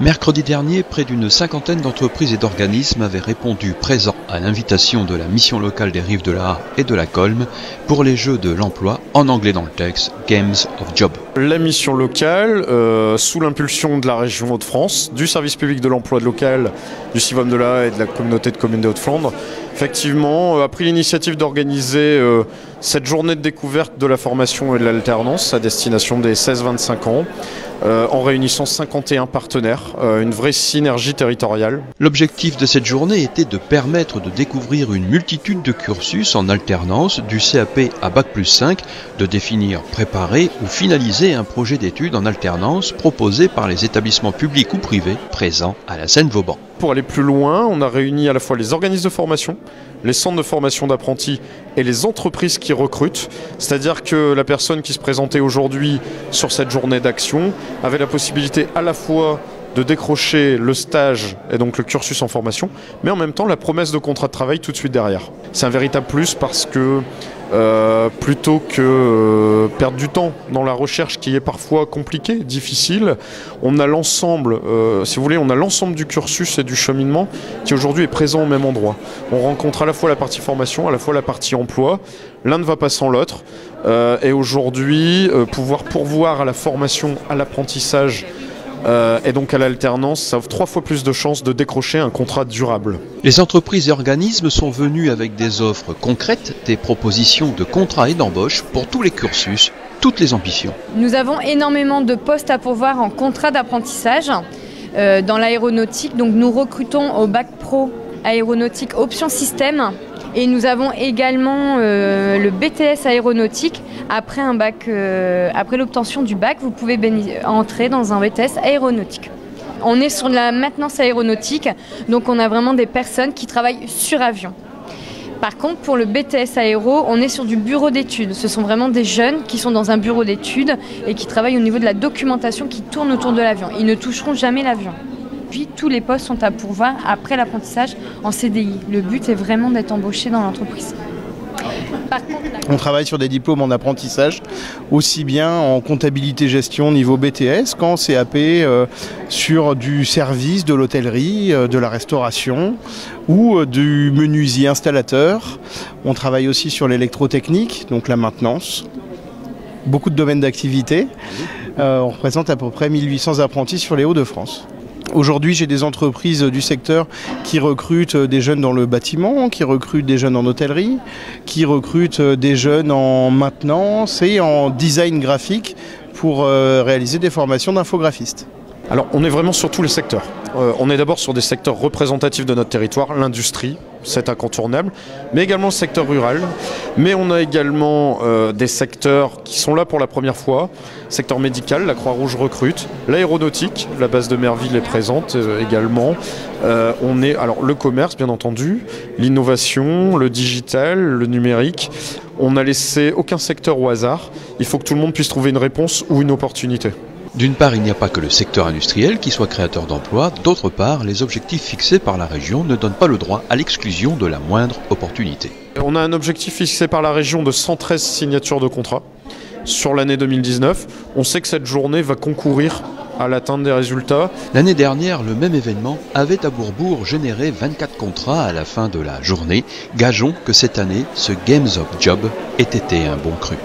Mercredi dernier, près d'une cinquantaine d'entreprises et d'organismes avaient répondu présents à l'invitation de la mission locale des Rives de la Haye et de la Colme pour les Jeux de l'emploi, en anglais dans le texte, Games of Job. La mission locale, sous l'impulsion de la région Hauts-de-France, du service public de l'emploi local, du CIVOM de la Haye et de la communauté de communes des Hauts-de-Flandre, effectivement, a pris l'initiative d'organiser cette journée de découverte de la formation et de l'alternance à destination des 16-25 ans, en réunissant 51 partenaires, une vraie synergie territoriale. L'objectif de cette journée était de permettre de découvrir une multitude de cursus en alternance, du CAP à Bac+5, de définir, préparer ou finaliser un projet d'études en alternance proposé par les établissements publics ou privés présents à la Seine-Vauban. Pour aller plus loin, on a réuni à la fois les organismes de formation, les centres de formation d'apprentis et les entreprises qui recrutent. C'est-à-dire que la personne qui se présentait aujourd'hui sur cette journée d'action avait la possibilité à la fois de décrocher le stage et donc le cursus en formation, mais en même temps la promesse de contrat de travail tout de suite derrière. C'est un véritable plus parce que plutôt que perdre du temps dans la recherche qui est parfois compliquée, difficile, on a l'ensemble, si vous voulez, on a l'ensemble du cursus et du cheminement qui aujourd'hui est présent au même endroit. On rencontre à la fois la partie formation, à la fois la partie emploi, l'un ne va pas sans l'autre, et aujourd'hui, pouvoir pourvoir à la formation, à l'apprentissage, et donc à l'alternance, ça offre 3 fois plus de chances de décrocher un contrat durable. Les entreprises et organismes sont venus avec des offres concrètes, des propositions de contrats et d'embauche pour tous les cursus, toutes les ambitions. Nous avons énormément de postes à pourvoir en contrat d'apprentissage dans l'aéronautique. Donc nous recrutons au bac pro aéronautique option système. Et nous avons également le BTS aéronautique. Après un bac, après l'obtention du bac, vous pouvez entrer dans un BTS aéronautique. On est sur la maintenance aéronautique, donc on a vraiment des personnes qui travaillent sur avion. Par contre, pour le BTS aéro, on est sur du bureau d'études. Ce sont vraiment des jeunes qui sont dans un bureau d'études et qui travaillent au niveau de la documentation qui tourne autour de l'avion. Ils ne toucheront jamais l'avion. Puis tous les postes sont à pourvoir après l'apprentissage en CDI. Le but est vraiment d'être embauché dans l'entreprise. On travaille sur des diplômes en apprentissage, aussi bien en comptabilité-gestion niveau BTS qu'en CAP sur du service, de l'hôtellerie, de la restauration ou du menuisier installateur. On travaille aussi sur l'électrotechnique, donc la maintenance. Beaucoup de domaines d'activité. On représente à peu près 1800 apprentis sur les Hauts-de-France. Aujourd'hui, j'ai des entreprises du secteur qui recrutent des jeunes dans le bâtiment, qui recrutent des jeunes en hôtellerie, qui recrutent des jeunes en maintenance et en design graphique pour réaliser des formations d'infographistes. Alors, on est vraiment sur tous les secteurs. On est d'abord sur des secteurs représentatifs de notre territoire, l'industrie, c'est incontournable, mais également le secteur rural. Mais on a également des secteurs qui sont là pour la première fois. Secteur médical, la Croix-Rouge recrute. L'aéronautique, la base de Merville est présente également. Alors le commerce, bien entendu, l'innovation, le digital, le numérique. On n'a laissé aucun secteur au hasard. Il faut que tout le monde puisse trouver une réponse ou une opportunité. D'une part, il n'y a pas que le secteur industriel qui soit créateur d'emplois, d'autre part, les objectifs fixés par la région ne donnent pas le droit à l'exclusion de la moindre opportunité. On a un objectif fixé par la région de 113 signatures de contrats sur l'année 2019. On sait que cette journée va concourir à l'atteinte des résultats. L'année dernière, le même événement avait à Bourbourg généré 24 contrats à la fin de la journée. Gageons que cette année, ce Games of Job ait été un bon cru.